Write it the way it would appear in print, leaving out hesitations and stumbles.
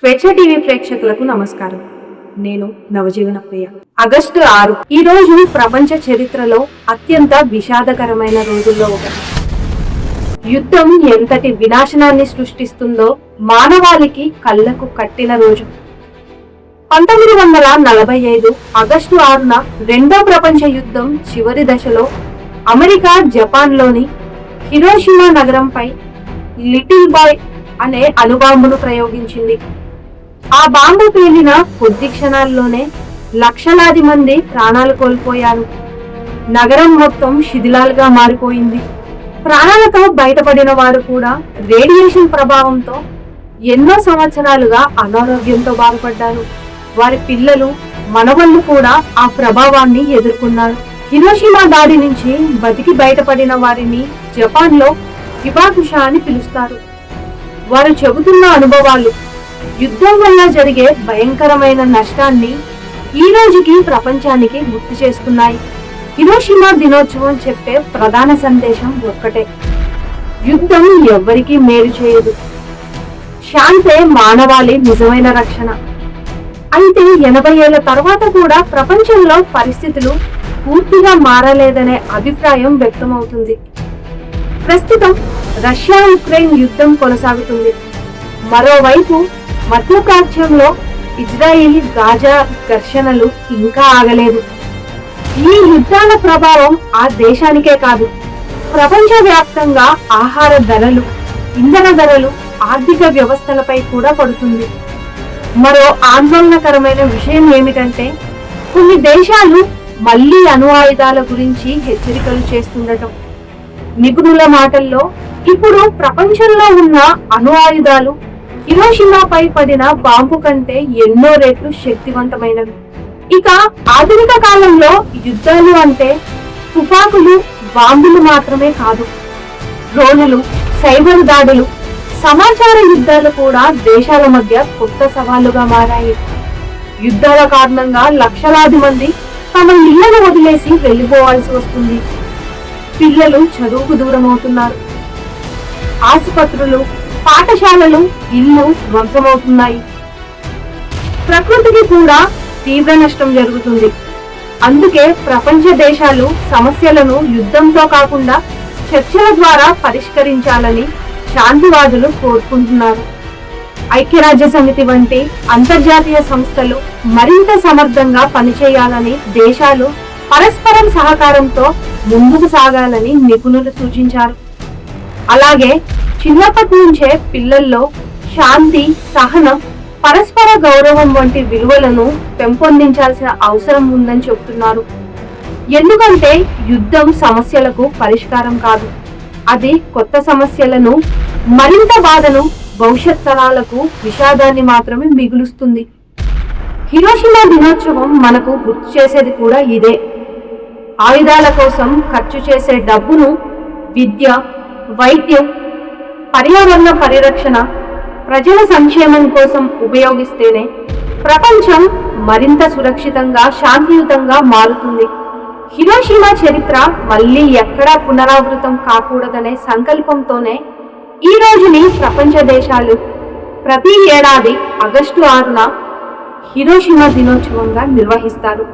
స్వేచ్ఛ టీవీ ప్రేక్షకులకు నమస్కారం. నేను నవజీవన ప్రియ. ఆగస్టు 6 ఈ రోజు ప్రపంచ చరిత్రలో అత్యంత విషాదకరమైన రోజుల్లో ఒకటి. యుద్ధం ఎంతటి వినాశనాన్ని సృష్టిస్తుందో మానవాళికి కళ్లకు కట్టిన రోజు. 1945 ఆగస్టు 6న రెండో ప్రపంచ యుద్ధం చివరి దశలో అమెరికా జపాన్లోని హిరోషిమా నగరంపై లిటిల్ బాయ్ అనే అణుబాంబును ప్రయోగించింది. ఆ బాంబు పేలిన కొద్ది క్షణాల్లోనే లక్షలాది మంది ప్రాణాలు కోల్పోయారు. నగరం మొత్తం శిథిలాలుగా మారిపోయింది. ప్రాణాలతో బయటపడిన వారు కూడా రేడియేషన్ ప్రభావంతో ఎన్నో సంవత్సరాలుగా అనారోగ్యంతో బాధపడ్డారు. వారి పిల్లలు, మనవళ్లు కూడా ఆ ప్రభావాన్ని ఎదుర్కొన్నారు. హిరోషిమా దాడి నుంచి బతికి బయటపడిన వారిని జపాన్లో హిబాకుషా అని పిలుస్తారు. వారు చెబుతున్న అనుభవాలు యుద్ధం వల్ల జరిగే భయంకరమైన నష్టాన్ని ఈ రోజుకి ప్రపంచానికి గుర్తు చేస్తున్నాయి. హిరోషిమా దినోత్సవం చెప్పే ప్రధాన సందేశం ఒక్కటే: యుద్ధం ఎవ్వరికీ మేలు చేయదు. శాంతే మానవాళి నిజమైన రక్షణ. అయితే 80 ఏళ్ల తర్వాత కూడా ప్రపంచంలో పరిస్థితులు పూర్తిగా మారలేదనే అభిప్రాయం వ్యక్తమవుతుంది. ప్రస్తుతం రష్యా ఉక్రెయిన్ యుద్ధం కొనసాగుతుంది. మరోవైపు మధ్యప్రాచ్యంలో ఇజ్రాయిల్ గాజా ఘర్షణలు ఇంకా ఆగలేదు. ఈ యుద్ధాల ప్రభావం ఆ దేశానికే కాదు, ప్రపంచవ్యాప్తంగా ఆహార ధరలు, ఇంధన ధరలు, ఆర్థిక వ్యవస్థలపై కూడా పడుతుంది. మరో ఆందోళనకరమైన విషయం ఏమిటంటే, కొన్ని దేశాలు మళ్లీ అణు ఆయుధాల గురించి హెచ్చరికలు చేస్తుండటం. నిపుణుల మాటల్లో ఇప్పుడు ప్రపంచంలో ఉన్న అణు ఆయుధాలు హిరోషిమాపై పడిన బాంబు కంటే ఎన్నో రెట్లు శక్తివంతమైనవి. ఇక ఆధునిక కాలంలో యుద్ధాలు అంటే తుపాకులు, బాంబులు మాత్రమే కాదు, డ్రోన్లు, సైబర్ దాడులు, సమాచార యుద్ధాలు కూడా దేశాల మధ్య కొత్త సవాళ్లుగా మారాయి. యుద్ధాల కారణంగా లక్షలాది మంది తమ ఇళ్లను వదిలేసి వెళ్లిపోవాల్సి వస్తుంది. పిల్లలు చదువుకు దూరం అవుతున్నారు. ఆసుపత్రులు, పాఠశాలలు, ఇల్లు ధ్వంసమవుతున్నాయి. ప్రకృతికి కూడా తీవ్ర నష్టం జరుగుతుంది. అందుకే ప్రపంచ దేశాలు సమస్యలను యుద్ధంతో కాకుండా చర్చల ద్వారా పరిష్కరించాలని శాంతివాదులు కోరుకుంటున్నారు. ఐక్యరాజ్య సమితి వంటి అంతర్జాతీయ సంస్థలు మరింత సమర్థంగా పనిచేయాలని, దేశాలు పరస్పరం సహకారంతో ముందుకు సాగాలని నిపుణులు సూచించారు. అలాగే చిన్నప్పటి నుంచే పిల్లల్లో శాంతి, సహనం, పరస్పర గౌరవం వంటి విలువలను పెంపొందించాల్సిన అవసరం ఉందని చెబుతున్నారు. ఎందుకంటే యుద్ధం సమస్యలకు పరిష్కారం కాదు, అది కొత్త సమస్యలను, మరింత బాధను, భవిష్యత్ తరాలకు విషాదాన్ని మాత్రమే మిగులుస్తుంది. హిరోషిమా దినోత్సవం మనకు గుర్తు చేసేది కూడా ఇదే. ఆయుధాల కోసం ఖర్చు చేసే డబ్బును విద్య, వైద్యం, పర్యావరణ పరిరక్షణ, ప్రజల సంక్షేమం కోసం ఉపయోగిస్తేనే ప్రపంచం మరింత సురక్షితంగా, శాంతియుతంగా మారుతుంది. హిరోషిమా చరిత్ర మళ్లీ ఎక్కడా పునరావృతం కాకూడదనే సంకల్పంతోనే ఈ రోజుని ప్రపంచ దేశాలు ప్రతి ఏడాది ఆగస్టు 6న హిరోషిమా దినోత్సవంగా నిర్వహిస్తారు.